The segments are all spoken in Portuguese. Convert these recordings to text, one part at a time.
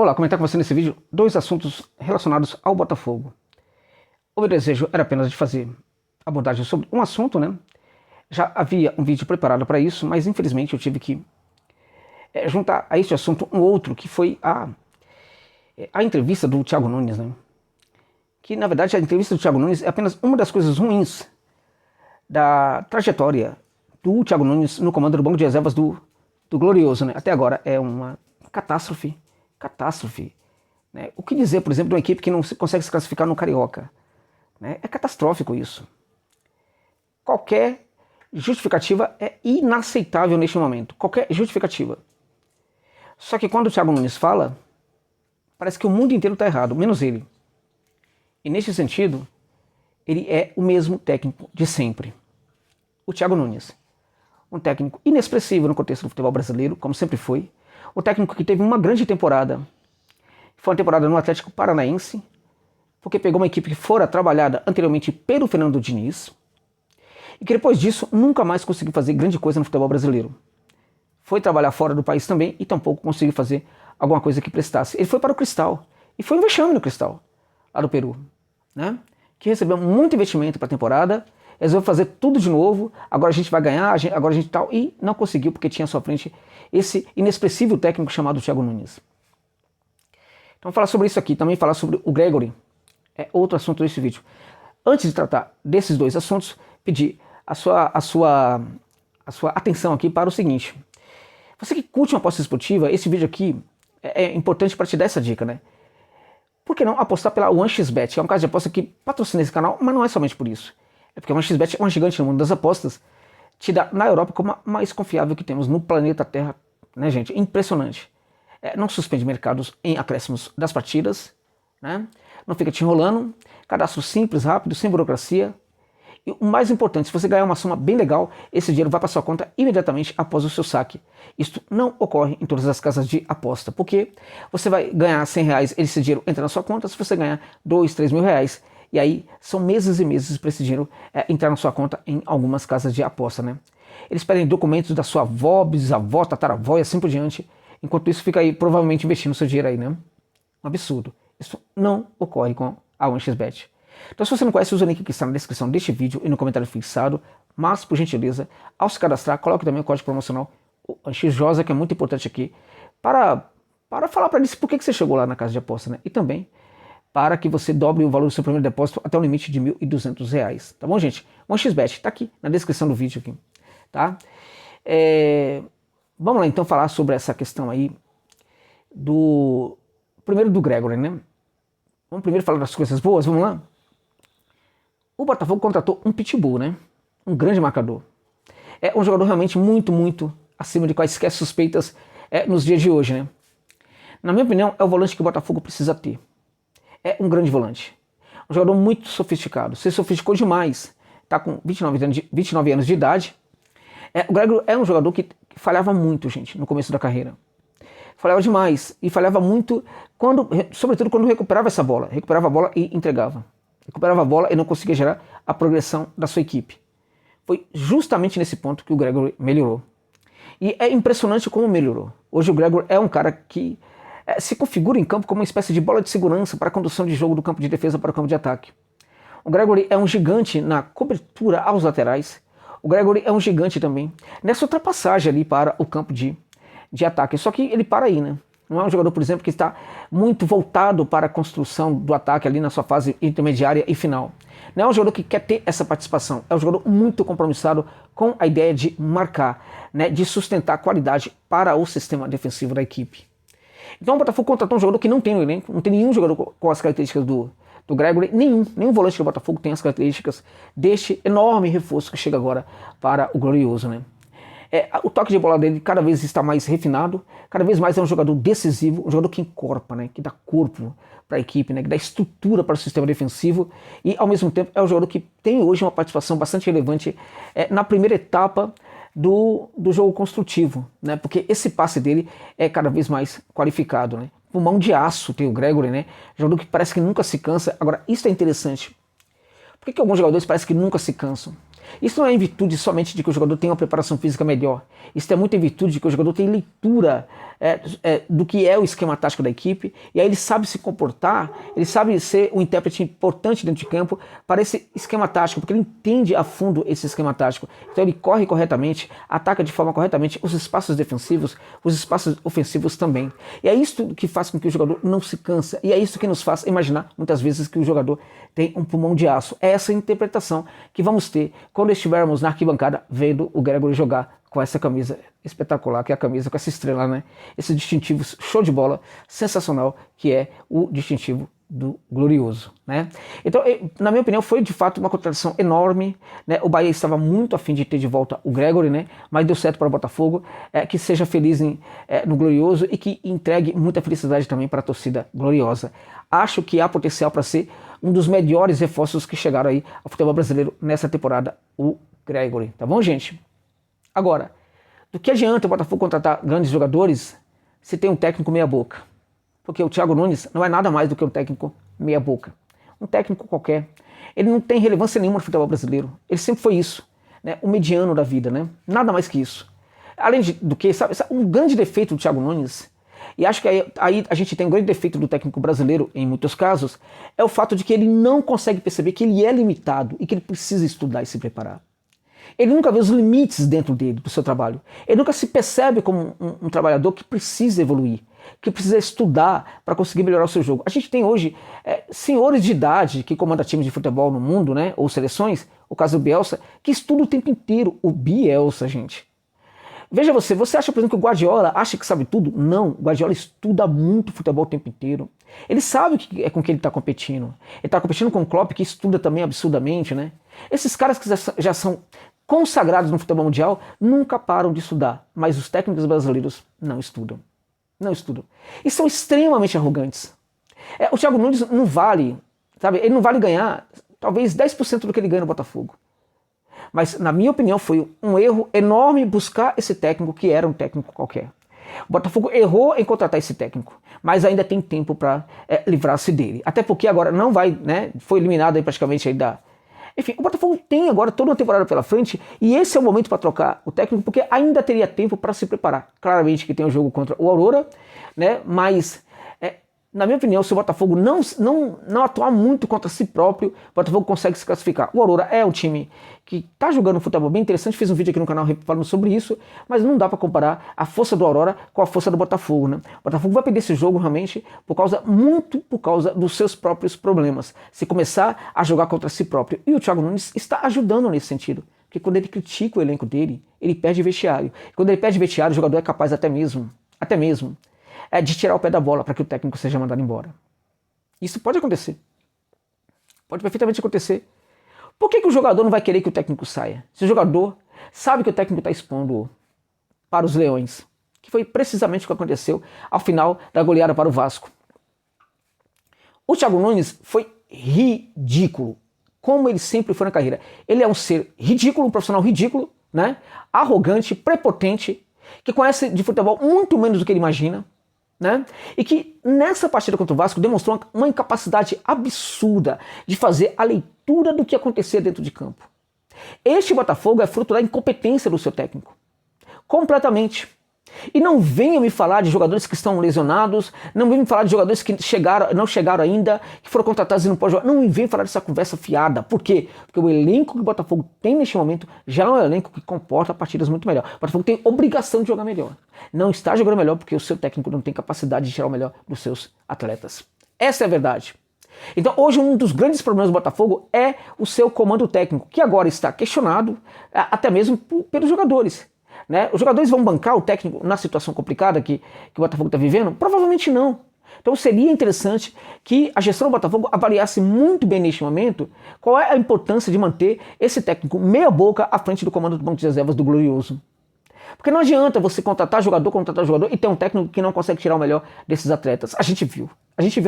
Olá, comentar com você nesse vídeo dois assuntos relacionados ao Botafogo. O meu desejo era apenas de fazer abordagem sobre um assunto, né? Já havia um vídeo preparado para isso, mas infelizmente eu tive que juntar a este assunto um outro, que foi a entrevista do Thiago Nunes, né? Que na verdade a entrevista do Thiago Nunes é apenas uma das coisas ruins da trajetória do Thiago Nunes no comando do banco de reservas do Glorioso, né? Até agora é uma catástrofe. Né? O que dizer, por exemplo, de uma equipe que não consegue se classificar no Carioca? Né? É catastrófico isso. Qualquer justificativa é inaceitável neste momento. Qualquer justificativa. Só que quando o Thiago Nunes fala, parece que o mundo inteiro está errado, menos ele. E nesse sentido, ele é o mesmo técnico de sempre. O Thiago Nunes. Um técnico inexpressivo no contexto do futebol brasileiro, como sempre foi. O técnico que teve uma grande temporada, foi uma temporada no Atlético Paranaense, porque pegou uma equipe que fora trabalhada anteriormente pelo Fernando Diniz, e que depois disso nunca mais conseguiu fazer grande coisa no futebol brasileiro. Foi trabalhar fora do país também e tampouco conseguiu fazer alguma coisa que prestasse. Ele foi para o Cristal, e foi um vexame no Cristal, lá do Peru, né? Que recebeu muito investimento para a temporada, resolveu fazer tudo de novo, agora a gente vai ganhar, agora a gente tal, e não conseguiu porque tinha à sua frente esse inexpressivo técnico chamado Thiago Nunes. Então falar sobre isso aqui, também falar sobre o Gregore, é outro assunto desse vídeo. Antes de tratar desses dois assuntos, pedir a sua atenção aqui para o seguinte. Você que curte uma aposta esportiva, esse vídeo aqui é importante para te dar essa dica, né? Por que não apostar pela 1xBet, que é um caso de aposta que patrocina esse canal, mas não é somente por isso. É porque a 1xBet é uma gigante no mundo das apostas, te dá na Europa como a mais confiável que temos no planeta Terra, né, gente? Impressionante. Não suspende mercados em acréscimos das partidas, né? Não fica te enrolando, cadastro simples, rápido, sem burocracia. E o mais importante, se você ganhar uma soma bem legal, esse dinheiro vai para sua conta imediatamente após o seu saque. Isto não ocorre em todas as casas de aposta, porque você vai ganhar R$100, esse dinheiro entra na sua conta, se você ganhar 2, 3 mil reais, e aí são meses e meses para esse dinheiro entrar na sua conta em algumas casas de aposta, né? Eles pedem documentos da sua avó, bisavó, tataravó e assim por diante. Enquanto isso, fica aí provavelmente investindo seu dinheiro aí, né? Um absurdo. Isso não ocorre com a 1xBet. Então, se você não conhece, usa o link que está na descrição deste vídeo e no comentário fixado. Mas, por gentileza, ao se cadastrar, coloque também o código promocional XJOSA, que é muito importante aqui, para falar para eles por que você chegou lá na casa de aposta, né? E também para que você dobre o valor do seu primeiro depósito até o limite de R$1.200. Tá bom, gente? 1xBet está aqui na descrição do vídeo aqui, tá? Vamos lá então falar sobre essa questão aí primeiro do Gregore, né? Vamos primeiro falar das coisas boas, vamos lá? O Botafogo contratou um pitbull, né? Um grande marcador. É um jogador realmente muito acima de quaisquer suspeitas nos dias de hoje, né? Na minha opinião, é o volante que o Botafogo precisa ter. É um grande volante. Um jogador muito sofisticado. Se sofisticou demais. Tá com 29 anos de idade. O Gregore é um jogador que falhava muito, gente, no começo da carreira. Falhava demais. E falhava muito, sobretudo quando recuperava essa bola. Recuperava a bola e entregava. Recuperava a bola e não conseguia gerar a progressão da sua equipe. Foi justamente nesse ponto que o Gregore melhorou. E é impressionante como melhorou. Hoje o Gregore é um cara que se configura em campo como uma espécie de bola de segurança para a condução de jogo do campo de defesa para o campo de ataque. O Gregore é um gigante na cobertura aos laterais. O Gregore é um gigante também nessa ultrapassagem ali para o campo de ataque. Só que ele para aí, né? Não é um jogador, por exemplo, que está muito voltado para a construção do ataque ali na sua fase intermediária e final. Não é um jogador que quer ter essa participação. É um jogador muito compromissado com a ideia de marcar, né? De sustentar a qualidade para o sistema defensivo da equipe. Então o Botafogo contratou um jogador que não tem no elenco, não tem nenhum jogador com as características do Gregore, nenhum volante do Botafogo tem as características deste enorme reforço que chega agora para o Glorioso, né? O toque de bola dele cada vez está mais refinado, cada vez mais é um jogador decisivo, um jogador que encorpa, né? Que dá corpo para a equipe, né? Que dá estrutura para o sistema defensivo e ao mesmo tempo é um jogador que tem hoje uma participação bastante relevante na primeira etapa do jogo construtivo, né? Porque esse passe dele é cada vez mais qualificado, né? Pulmão de aço tem o Gregore, né? Jogador que parece que nunca se cansa. Agora, isso é interessante. Por que alguns jogadores parecem que nunca se cansam? Isso não é em virtude somente de que o jogador tem uma preparação física melhor. Isso é muito em virtude de que o jogador tem leitura do que é o esquema tático da equipe, e aí ele sabe se comportar, ele sabe ser um intérprete importante dentro de campo para esse esquema tático, porque ele entende a fundo esse esquema tático. Então ele corre corretamente, ataca de forma corretamente os espaços defensivos, os espaços ofensivos também. E é isso que faz com que o jogador não se cansa, e é isso que nos faz imaginar muitas vezes que o jogador tem um pulmão de aço. É essa interpretação que vamos ter quando estivermos na arquibancada vendo o Gregóry jogar com essa camisa espetacular, que é a camisa com essa estrela, né? Esse distintivo show de bola, sensacional, que é o distintivo do Glorioso, né? Então, na minha opinião, foi de fato uma contratação enorme, né? O Bahia estava muito afim de ter de volta o Gregóry, né? Mas deu certo para o Botafogo, que seja feliz no Glorioso e que entregue muita felicidade também para a torcida gloriosa. Acho que há potencial para ser um dos melhores reforços que chegaram aí ao futebol brasileiro nessa temporada, o Gregóry, tá bom, gente? Agora, do que adianta o Botafogo contratar grandes jogadores se tem um técnico meia boca? Porque o Thiago Nunes não é nada mais do que um técnico meia boca. Um técnico qualquer. Ele não tem relevância nenhuma no futebol brasileiro. Ele sempre foi isso, né? O mediano da vida, né? Nada mais que isso. Além do que, sabe, um grande defeito do Thiago Nunes, e acho que aí a gente tem um grande defeito do técnico brasileiro, em muitos casos, é o fato de que ele não consegue perceber que ele é limitado e que ele precisa estudar e se preparar. Ele nunca vê os limites dentro dele, do seu trabalho. Ele nunca se percebe como um trabalhador que precisa evoluir, que precisa estudar para conseguir melhorar o seu jogo. A gente tem hoje senhores de idade que comandam times de futebol no mundo, né, ou seleções, o caso do Bielsa, que estuda o tempo inteiro. O Bielsa, gente. Veja você acha, por exemplo, que o Guardiola acha que sabe tudo? Não, o Guardiola estuda muito futebol o tempo inteiro. Ele sabe que é com quem ele está competindo. Ele está competindo com o Klopp, que estuda também absurdamente, né? Esses caras que já são consagrados no futebol mundial nunca param de estudar, mas os técnicos brasileiros não estudam. Não estudam. E são extremamente arrogantes. O Thiago Nunes não vale, sabe? Ele não vale ganhar talvez 10% do que ele ganha no Botafogo. Mas, na minha opinião, foi um erro enorme buscar esse técnico, que era um técnico qualquer. O Botafogo errou em contratar esse técnico, mas ainda tem tempo para livrar-se dele. Até porque agora não vai, né? Foi eliminado aí praticamente aí da... Enfim, o Botafogo tem agora toda uma temporada pela frente e esse é o momento para trocar o técnico, porque ainda teria tempo para se preparar. Claramente que tem o jogo contra o Aurora, né? Mas, na minha opinião, se o Botafogo não atuar muito contra si próprio, o Botafogo consegue se classificar. O Aurora é um time que está jogando um futebol bem interessante, fiz um vídeo aqui no canal falando sobre isso, mas não dá para comparar a força do Aurora com a força do Botafogo, né? O Botafogo vai perder esse jogo realmente muito por causa dos seus próprios problemas, se começar a jogar contra si próprio. E o Thiago Nunes está ajudando nesse sentido, porque quando ele critica o elenco dele, ele perde vestiário. Quando ele perde vestiário, o jogador é capaz até mesmo de tirar o pé da bola para que o técnico seja mandado embora. Isso pode acontecer. Pode perfeitamente acontecer. Por que o jogador não vai querer que o técnico saia? Se o jogador sabe que o técnico está expondo para os Leões, que foi precisamente o que aconteceu ao final da goleada para o Vasco. O Thiago Nunes foi ridículo, como ele sempre foi na carreira. Ele é um ser ridículo, um profissional ridículo, né? Arrogante, prepotente, que conhece de futebol muito menos do que ele imagina, né? E que nessa partida contra o Vasco demonstrou uma incapacidade absurda de fazer a leitura do que acontecia dentro de campo. Este Botafogo é fruto da incompetência do seu técnico. Completamente. E não venha me falar de jogadores que estão lesionados, não venha me falar de jogadores que não chegaram ainda, que foram contratados e não podem jogar. Não me venha falar dessa conversa fiada. Por quê? Porque o elenco que o Botafogo tem neste momento já é um elenco que comporta partidas muito melhor. O Botafogo tem obrigação de jogar melhor. Não está jogando melhor porque o seu técnico não tem capacidade de tirar o melhor dos seus atletas. Essa é a verdade. Então hoje um dos grandes problemas do Botafogo é o seu comando técnico, que agora está questionado até mesmo pelos jogadores. Né? Os jogadores vão bancar o técnico na situação complicada que o Botafogo está vivendo? Provavelmente não. Então seria interessante que a gestão do Botafogo avaliasse muito bem neste momento qual é a importância de manter esse técnico meia boca à frente do comando do banco de reservas do Glorioso. Porque não adianta você contratar jogador e ter um técnico que não consegue tirar o melhor desses atletas. A gente viu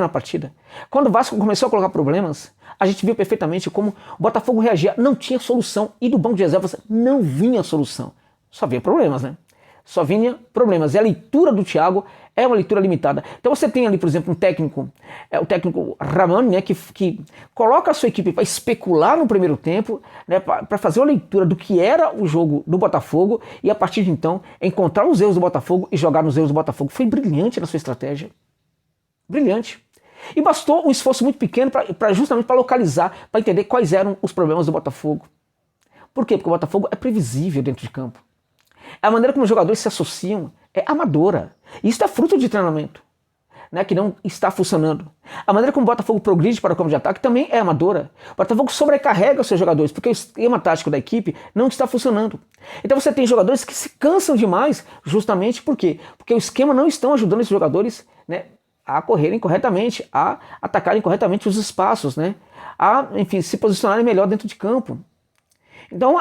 na partida. Quando o Vasco começou a colocar problemas, a gente viu perfeitamente como o Botafogo reagia, não tinha solução e do banco de reservas não vinha solução. Só havia problemas, né? só vinha problemas. E a leitura do Thiago é uma leitura limitada. Então você tem ali, por exemplo, um técnico, o técnico Ramani, né, que coloca a sua equipe para especular no primeiro tempo, né, para fazer uma leitura do que era o jogo do Botafogo e a partir de então encontrar os erros do Botafogo e jogar nos erros do Botafogo. Foi brilhante na sua estratégia. Brilhante. E bastou um esforço muito pequeno justamente para localizar, para entender quais eram os problemas do Botafogo. Por quê? Porque o Botafogo é previsível dentro de campo. A maneira como os jogadores se associam é amadora. E isso é fruto de treinamento, né, que não está funcionando. A maneira como o Botafogo progride para o campo de ataque também é amadora. O Botafogo sobrecarrega os seus jogadores, porque o esquema tático da equipe não está funcionando. Então você tem jogadores que se cansam demais, justamente por quê? Porque o esquema não estão ajudando esses jogadores, né, a correrem corretamente, a atacarem corretamente os espaços, né, a, enfim, se posicionarem melhor dentro de campo. Então,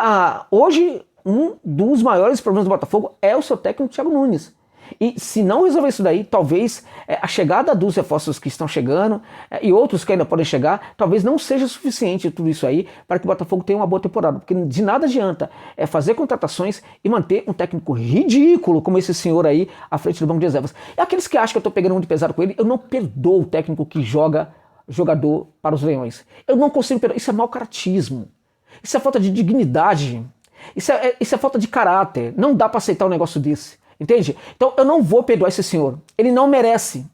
hoje, um dos maiores problemas do Botafogo é o seu técnico Thiago Nunes. E se não resolver isso daí, talvez a chegada dos reforços que estão chegando e outros que ainda podem chegar, talvez não seja suficiente tudo isso aí para que o Botafogo tenha uma boa temporada. Porque de nada adianta fazer contratações e manter um técnico ridículo como esse senhor aí à frente do banco de reservas. E aqueles que acham que eu estou pegando muito pesado com ele, eu não perdoo o técnico que joga jogador para os Leões. Eu não consigo perdoar. Isso é mau caratismo. Isso é falta de dignidade. Isso é falta de caráter. Não dá para aceitar um negócio desse. Entende? Então eu não vou perdoar esse senhor. Ele não merece.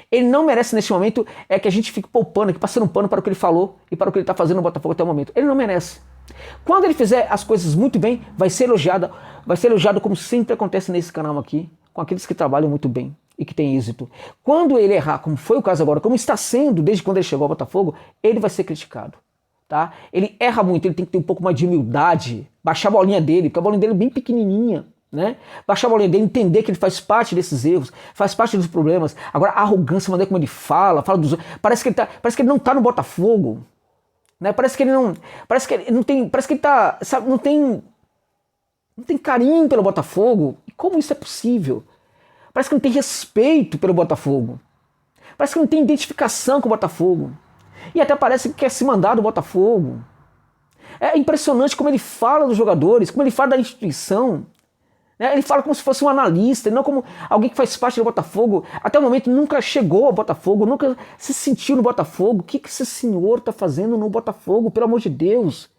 Ele não merece nesse momento que a gente fique poupando, aqui, passando um pano para o que ele falou e para o que ele está fazendo no Botafogo até o momento. Ele não merece. Quando ele fizer as coisas muito bem, vai ser elogiado como sempre acontece nesse canal aqui, com aqueles que trabalham muito bem e que têm êxito. Quando ele errar, como foi o caso agora, como está sendo desde quando ele chegou ao Botafogo, ele vai ser criticado. Tá? Ele erra muito, ele tem que ter um pouco mais de humildade, baixar a bolinha dele, porque a bolinha dele é bem pequenininha. Né? Baixar a bolinha dele, entender que ele faz parte desses erros, faz parte dos problemas. Agora a arrogância, a maneira como ele fala dos... parece que ele não tá no Botafogo, né? Parece que ele não tem, parece que ele tá, sabe, não tem carinho pelo Botafogo. E como isso é possível? Parece que não tem respeito pelo Botafogo. Parece que não tem identificação com o Botafogo. E até parece que quer se mandar do Botafogo. É impressionante como ele fala dos jogadores, como ele fala da instituição. Ele fala como se fosse um analista, não como alguém que faz parte do Botafogo. Até o momento nunca chegou ao Botafogo, nunca se sentiu no Botafogo. O que esse senhor está fazendo no Botafogo, pelo amor de Deus?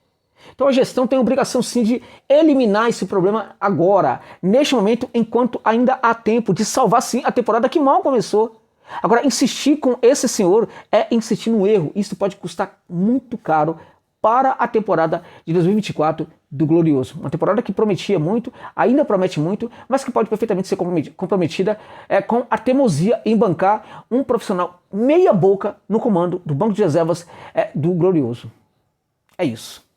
Então a gestão tem a obrigação sim de eliminar esse problema agora, neste momento, enquanto ainda há tempo de salvar sim a temporada que mal começou. Agora, insistir com esse senhor é insistir no erro. Isso pode custar muito caro para a temporada de 2024 do Glorioso. Uma temporada que prometia muito, ainda promete muito, mas que pode perfeitamente ser comprometida com a teimosia em bancar um profissional meia boca no comando do banco de reservas do Glorioso. É isso.